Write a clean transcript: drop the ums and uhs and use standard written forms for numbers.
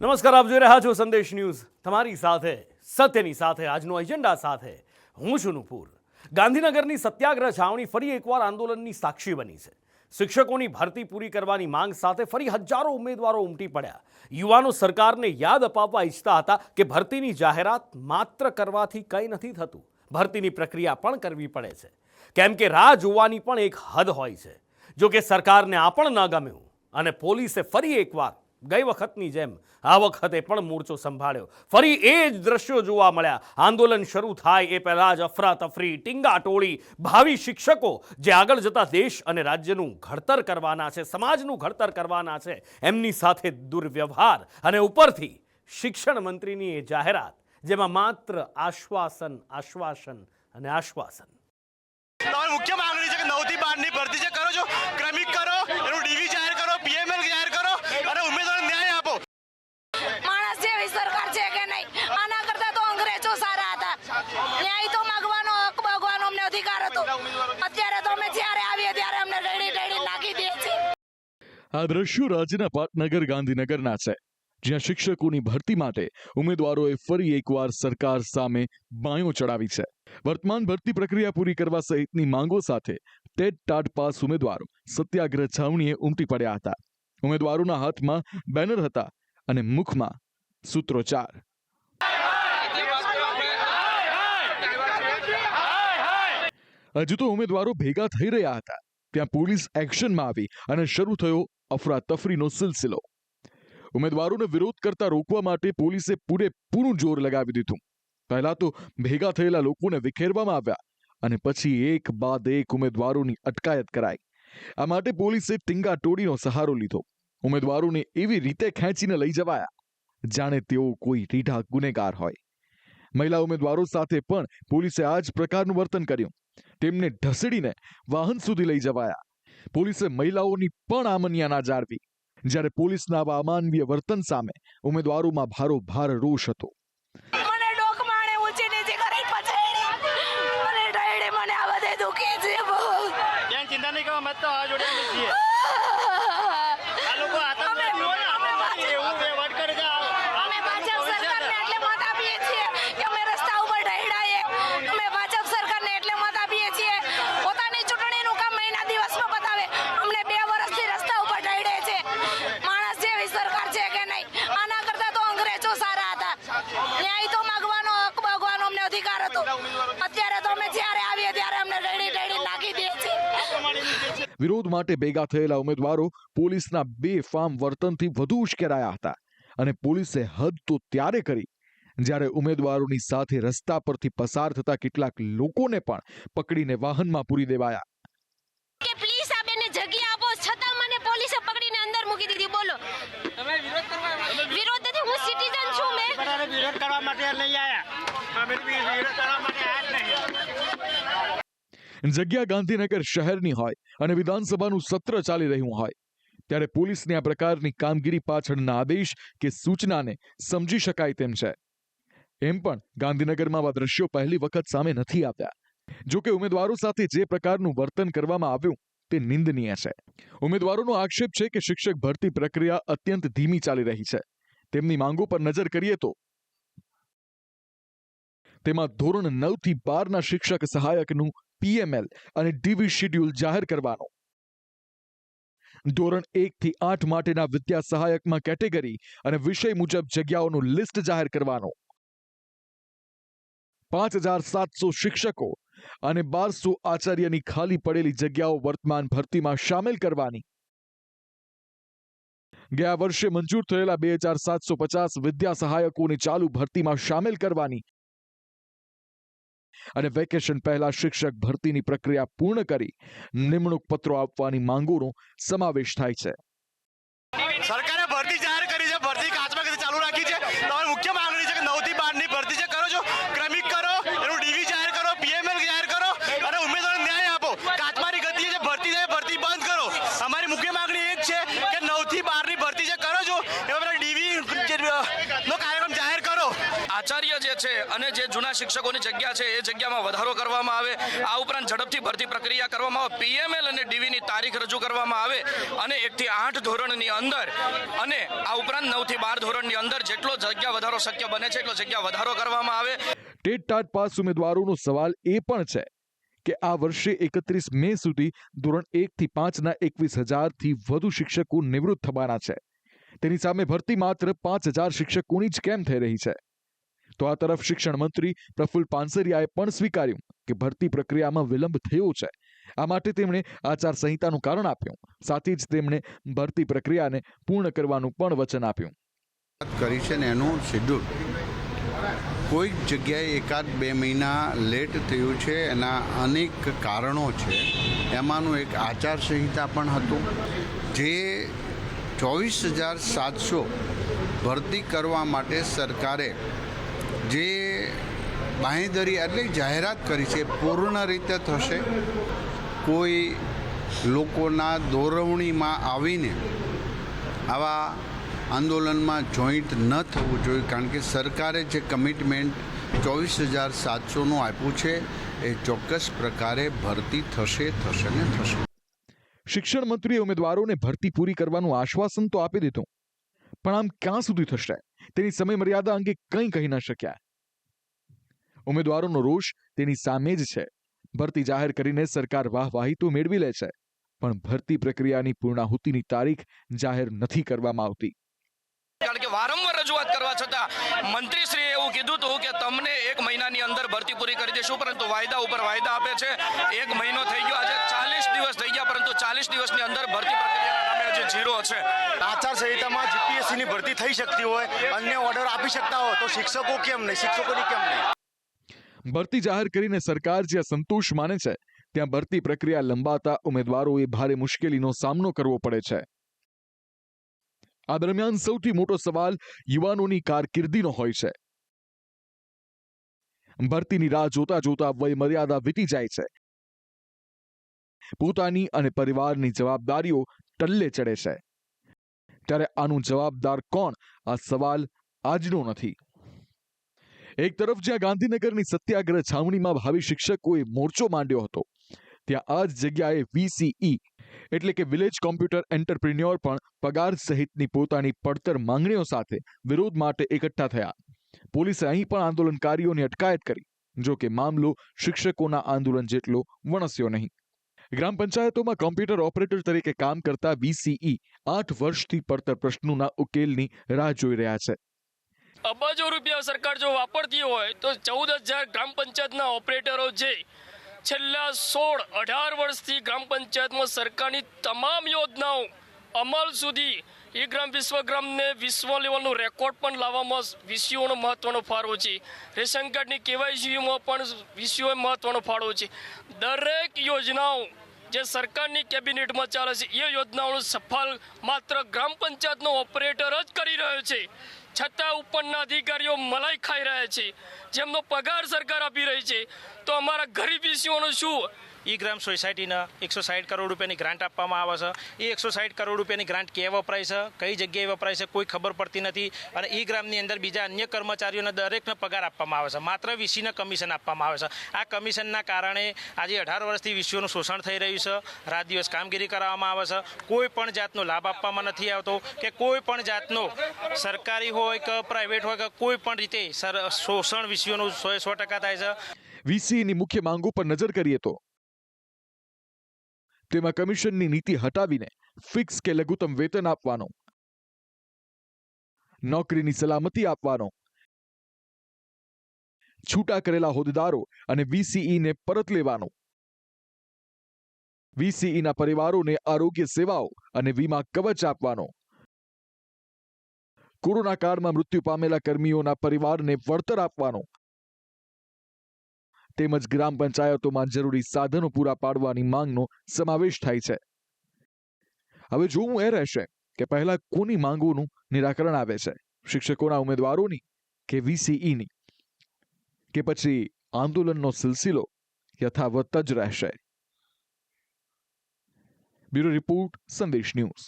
નમસ્કાર, આપ જોઈ રહ્યા છો સંદેશ ન્યૂઝ, તમારી સાથે સત્યની સાથે આજનો એજન્ડા સાથે હું છું નુપુર। ગાંધીનગરની સત્યાગ્રહ છાવણી ફરી એકવાર આંદોલનની સાક્ષી બની છે। શિક્ષકોની ભરતી પૂરી કરવાની માંગ સાથે ફરી હજારો ઉમેદવારો ઉમટી પડ્યા। યુવાનો સરકારને યાદ અપાવવા ઈચ્છતા હતા કે ભરતીની જાહેરાત માત્ર કરવાથી કંઈ નથી થતું, ભરતીની પ્રક્રિયા પણ કરવી પડે છે, કેમ કે રાહ જોવાની પણ એક હદ હોય છે। જો કે સરકારને આ પણ ન ગમ્યું અને પોલીસે ફરી એકવાર ગઈ વખતની જેમ આ વખતે પણ મોરચો સંભાળ્યો। ફરી એ જ દ્રશ્યો જોવા મળ્યા। આંદોલન શરૂ થાય એ પહેલા જ અફરાતફરી, ટીંગાટોળી, ભાવિ શિક્ષકો જે આગળ જતા દેશ અને રાજ્યનું ઘડતર કરવાના છે, સમાજનું ઘડતર કરવાના છે, એમની સાથે દુર્વ્યવહાર અને ઉપરથી શિક્ષણ મંત્રીની એ જાહેરાત જેમાં માત્ર આશ્વાસન આશ્વાસન અને આશ્વાસન। મુખ્ય માંગણી છે કે 9 થી 12 ની ભરતી છે, કરો છો ક્રમિક કરો, એનું ડીવી જાહેર કરો, પીએમએલ જાહેર કરો અને ઉમેદવારોને ન્યાય આપો। માણસ જેવી સરકાર છે કે નહીં? આના કરતા તો અંગ્રેજો સારા હતા। ન્યાય તો માંગવાનો, હક માંગવાનો અમને અધિકાર હતો। અત્યારે તો અમે જ્યારે આવીએ ત્યારે અમને રેડી નાખી દે છે। આ દ્રશ્યો રાજ્યના પાટનગર ગાંધીનગરના છે, જ્યાં શિક્ષકોની ભરતી માટે ઉમેદવારોએ ફરી એકવાર સરકાર સામે બાયો ચડાવી છે। વર્તમાન ભરતી પ્રક્રિયા પૂરી કરવા સહિતની માંગો સાથે ટેટ ટાટ પાસ ઉમેદવારો સત્યાગ્રહ છાવણીએ ઉમટી પડ્યા હતા। ઉમેદવારોના હાથમાં બેનર હતા અને મુખમાં સૂત્રોચ્ચાર। હજુ તો ઉમેદવારો ભેગા થઈ રહ્યા હતા ત્યાં પોલીસ એક્શનમાં આવી અને શરૂ થયો અફરાતફરીનો સિલસિલો। ઉમેદવારોને વિરોધ કરતા રોકવા માટે પોલીસે પૂરેપૂરું જોર લગાવી દીધું। પહેલા તો ભેગા થયેલા લોકોને વિખેરવામાં આવ્યા અને પછી એક બાદ એક ઉમેદવારોની અટકાયત કરાઈ। આ માટે પોલીસે ટીંગાટોળીનો સહારો લીધો। ઉમેદવારોને એવી રીતે ખેંચીને લઈ જવાયા જાણે તેઓ કોઈ રીઢા ગુનેગાર હોય। મહિલા ઉમેદવારો સાથે પણ પોલીસે આ જ પ્રકારનું વર્તન કર્યું। તેમને ઢસડીને વાહન સુધી લઈ જવાયા। પોલીસે મહિલાઓની પણ આમન્યા ના જાળવી। જ્યારે પોલીસના આવા અમાનવીય વર્તન સામે ઉમેદવારોમાં ભારોભાર રોષ હતો। મને ડોકમાણે ઊંચી નીચી કરી પછાડી, મને ડાયડે મને આ બધે દુખે છે બહુ। બેન ચિંતા નહીં કરો, મત તો આ જોડે અમે છીએ। આ લોકો આતંકવાદી હોય ને, આતંકવાદી એવું વહીવટ કરે છે। અમે ભાજપ સરકારને એટલે મત આપીએ છીએ કે અમે રસ્તા ઉપર ઢળાઈએ। અમે ભાજપ સરકારને એટલે મત આપીએ છીએ પોતાની ચૂંટણીનું કામ મહિના દિવસમાં બતાવે। અમને 2 વર્ષથી રસ્તા ઉપર ઢળે છે। માણસ જેવી સરકાર છે કે નહીં? આના કરતા તો અંગ્રેજો સારા હતા। ન્યાય તો માંગવાનો, હક માંગવાનો અમને અધિકાર હતો। અત્યારે તો અમે જ્યારે આવીએ ત્યારે અમને રેડી નાખી દે છે। વિરોધ માટે ભેગા થયેલા ઉમેદવારો પોલીસના બેફામ વર્તનથી વધુ ઉશ્કેરાયા હતા અને પોલીસે હદ તો ત્યારે કરી જ્યારે ઉમેદવારોની સાથે રસ્તા પરથી પસાર થતા કેટલાક લોકોને પણ પકડીને વાહનમાં પૂરી દેવાયા। કે પ્લીઝ આ બેને જગ્યા આપો, છતાં મને પોલીસે પકડીને અંદર મૂકી દીધી। બોલો, તમે વિરોધ કરવા વિરોધ નથી, હું સિટીઝન છું। મેં બધાને વિરોધ કરવા માટે નહીં આવ્યા। અમે વિરોધ કરવા માટે આવ્યા જ નહીં। જગ્યા ગાંધીનગર શહેરની હોય અને વિધાનસભાનું સત્ર ચાલી રહ્યું હોય ત્યારે પોલીસની આ પ્રકારની કામગીરી પાછળના આદેશ કે સૂચનાને સમજી શકાય તેમ છે। એમ પણ ગાંધીનગરમાં આવા દ્રશ્યો પહેલી વખત સામે નથી આવ્યા। જો કે ઉમેદવારો સાથે જે પ્રકારનું વર્તન કરવામાં આવ્યું તે નિંદનીય છે। ઉમેદવારોનો આક્ષેપ છે કે શિક્ષક ભરતી પ્રક્રિયા અત્યંત ધીમી ચાલી રહી છે। તેમની માંગો પર નજર કરીએ તો તેમાં ધોરણ 9 થી 12ના શિક્ષક સહાયકનું પીએમએલ અને ડીવી શેડ્યુલ જાહેર કરવાનો, ધોરણ 1 થી 8 માટેના વિદ્યા સહાયકમાં કેટેગરી અને વિષય મુજબ જગ્યાઓનું લિસ્ટ જાહેર કરવાનો, 5700 શિક્ષકો અને 1200 આચાર્યની ખાલી પડેલી જગ્યાઓ વર્તમાન ભરતીમાં સામેલ કરવાની, ગયા વર્ષે મંજૂર થયેલા 2750 વિદ્યા સહાયકોને ચાલુ ભરતીમાં સામેલ કરવાની અને વેકેશન પહેલા શિક્ષક ભરતીની પ્રક્રિયા પૂર્ણ કરી નિમણૂક પત્રો આપવાની માંગોનો સમાવેશ થાય છે। સરકારે ભરતી જાહેર કરી છે, ભરતી કાચમાં ગતિ ચાલુ રાખી છે। તમારી મુખ્ય માંગણી છે કે 9 થી 12 ની ભરતી છે, કરો છો ક્રમિક કરો, એનું ડીવી જાહેર કરો, પીએમએલ જાહેર કરો અને ઉમેદવારોને ન્યાય આપો। કાચમાની ગતિ છે, ભરતી છે, ભરતી બંધ કરો। અમારી મુખ્ય માંગણી એ જ છે કે 9 થી 12 ની ભરતી છે, કરો છો એમાં પેલા ડીવી નો કાર્યક્રમ જાહેર કરો। આચાર્ય જે છે અને જે જૂના શિક્ષકોની જગ્યા છે એ જગ્યામાં વધારો કરવામાં આવે. આ ઉપરાંત ઝડપથી ભરતી પ્રક્રિયા કરવામાં આવે. પીએમએલ અને ડીવીની તારીખ રજૂ કરવામાં આવે અને 1 થી 8 ધોરણની અંદર અને આ ઉપરાંત 9 થી 12 ધોરણની અંદર જેટલો જગ્યા વધારો શક્ય બને છે એટલો જગ્યા વધારો કરવામાં આવે. ટેટ ટાટ પાસ ઉમેદવારોનો સવાલ એ પણ છે કે આ વર્ષે 31 મે સુધી ધોરણ 1 થી 5ના 21,000 થી વધુ શિક્ષકો નિવૃત્ત થવાના છે. તેની સામે ભરતી માત્ર 5,000 શિક્ષકોની જ કેમ થઈ રહી છે? તો આ તરફ શિક્ષણ મંત્રી પ્રફુલ્લ પાનસરિયાએ પણ સ્વીકાર્યું કે ભરતી પ્રક્રિયામાં વિલંબ થયો છે. આ માટે તેમણે આચાર સંહિતાનું કારણ આપ્યું. સાથે જ તેમણે ભરતી પ્રક્રિયાને પૂર્ણ કરવાનું પણ વચન આપ્યું. કરી છે ને એનું શેડ્યુલ કોઈક જગ્યાએ 1-2 મહિના લેટ થયું છે. એના અનેક કારણો છે. એમાંનું એક આચાર સંહિતા પણ હતું. જે 24,700 ભરતી કરવા માટે સરકારે જે બાંહેધરી એટલે જાહેરાત કરી છે પૂર્ણ રીતે થશે. કોઈ લોકોના દોરવણીમાં આવીને આવા આંદોલનમાં જોઈન્ટ ન થવું જોઈએ. કારણ કે સરકારે જે કમિટમેન્ટ 24,700નું આપ્યું છે એ ચોક્કસ પ્રકારે ભરતી થશે ને થશે. શિક્ષણ મંત્રીએ ઉમેદવારોને ભરતી પૂરી કરવાનું આશ્વાસન તો આપી દીધું, પણ આમ ક્યાં સુધી થશે તેની સમય મર્યાદા અંગે કંઈ કહી ન શક્યા. ઉમેદવારોનો રોષ તેની સામે જ છે. ભરતી જાહેર કરીને સરકાર વાહવાહી તો મેળવી લે છે, પણ ભરતી પ્રક્રિયાની પૂર્ણાહુતિની તારીખ જાહેર નથી કરવામાં આવતી. કારણ કે વારંવાર રજૂઆત કરવા છતાં મંત્રીશ્રીએ એવું કીધું હતું કે તમને 1 મહિનાની અંદર ભરતી પૂરી કરી દેશું, પરંતુ વાયદા ઉપર વાયદા આપે છે. 1 મહિનો થઈ ગયો, આજે 40 દિવસ થઈ ગયા, પરંતુ 40 દિવસની અંદર ભરતી પ્રક્રિયાના નામે હજી ઝીરો છે. આચાર સંહિતામાં જીપીએસસીની ભરતી થઈ શકતી હોય, અન્ય ઓર્ડર આપી શકતા હોય તો શિક્ષકો કેમ નહીં, શિક્ષકોની કેમ નહીં? ભરતી જાહેર કરીને સરકાર જ્યાં સંતોષ માને છે, ત્યાં ભરતી પ્રક્રિયા લંબાતા ઉમેદવારોએ ભારે મુશ્કેલીનો સામનો કરવો પડે છે. આ દરમિયાન સૌથી મોટો સવાલ યુવાનોની કારકિર્દીનો હોય છે. ભરતીની રાહ જોતા જોતા વય મર્યાદા વીતી જાય છે. પોતાની અને પરિવારની જવાબદારીઓ ટલ્લે ચડે છે. ત્યારે આનું જવાબદાર કોણ? આ સવાલ આજનો નથી. એક તરફ જ્યાં ગાંધીનગરની સત્યાગ્રહ છાવણીમાં ભાવિ શિક્ષકોએ મોરચો માંડ્યો હતો, ત્યાં આ જ જગ્યાએ VCE એટલે કે વિલેજ કોમ્પ્યુટર એન્ટરપ્રિન્યોર પણ પગાર સહિતની પોતાની પડતર માંગણીઓ સાથે વિરોધ માટે એકઠા થયા. પોલીસે અહીં પણ આંદોલનકારીઓની અટકાયત કરી. જો કે મામલો શિક્ષકોના આંદોલન જેટલો વણસ્યો નહીં. ગ્રામ પંચાયતોમાં કોમ્પ્યુટર ઓપરેટર તરીકે કામ કરતા VCE 8 વર્ષથી પડતર પ્રશ્નોના ઉકેલની રાહ જોઈ રહ્યા છે. અબજો રૂપિયા સરકાર જો વાપરતી હોય તો 14,000 ગ્રામ પંચાયતના ઓપરેટરો છે. છેલ્લા 16-18 વર્ષથી ગ્રામ પંચાયતમાં સરકારની તમામ યોજનાઓ અમલ સુધી ગ્રામ વિશ્વગ્રામને વિશ્વ લેવલનો રેકોર્ડ પણ લાવવામાં વિસીઓનો મહત્વનો ફાળો છે. રેશન કાર્ડની KYCમાં પણ વિસીઓએ મહત્વનો ફાળો છે. દરેક યોજનાઓ જે સરકારની કેબિનેટમાં ચાલે છે એ યોજનાઓનું સફળ માત્ર ગ્રામ પંચાયતનો ઓપરેટર જ કરી રહ્યો છે. છતાં ઉપરના અધિકારીઓ મલાઈ ખાઈ રહ્યા છે, જેમનો પગાર સરકાર આપી રહી છે. તો અમારા ગરીબ વિષયોનું શું? ગ્રામ સોસાયટીના 160 કરોડ રૂપિયાની ગ્રાન્ટ આપવામાં આવે છે. એ 160 કરોડ રૂપિયાની ગ્રાન્ટ ક્યાં વપરાય છે, કઈ જગ્યાએ વપરાય છે, કોઈ ખબર પડતી નથી. અને ગ્રામની અંદર બીજા અન્ય કર્મચારીઓને દરેકને પગાર આપવામાં આવે છે. માત્ર VCને કમિશન આપવામાં આવે છે. આ કમિશનના કારણે આજે 18 વર્ષથી VCઓનું શોષણ થઈ રહ્યું છે. રાત દિવસ કામગીરી કરાવવામાં આવે છે. કોઈ પણ જાતનો લાભ આપવામાં નથી આવતો કે કોઈ પણ જાતનો સરકારી હોય કે પ્રાઇવેટ હોય કે કોઈ પણ રીતે શોષણ VCઓનું 100% થાય છે. VCની મુખ્ય માંગો પર નજર કરીએ તો તેમાં કમિશનની નીતિ હટાવીને ફિક્સ કે લઘુત્તમ વેતન આપવાનો, નોકરીની સલામતી આપવાનો, છૂટા કરેલા હોદ્દેદારો અને VCને પરત લેવાનો, VCના પરિવારોને આરોગ્ય સેવાઓ અને વીમા કવચ આપવાનો, કોરોના કાળમાં મૃત્યુ પામેલા કર્મીઓના પરિવારને વળતર આપવાનો, તેમજ ગ્રામ પંચાયતોમાં જરૂરી સાધનો પૂરા પાડવાની માંગનો સમાવેશ થાય છે. હવે જોવું એ રહેશે કે પહેલા કોની માંગોનું નિરાકરણ આવે છે, શિક્ષકોના ઉમેદવારોની કે VCની, કે પછી આંદોલનનો સિલસિલો યથાવત જ રહેશે. બ્યુરો રિપોર્ટ, સંદેશ ન્યૂઝ.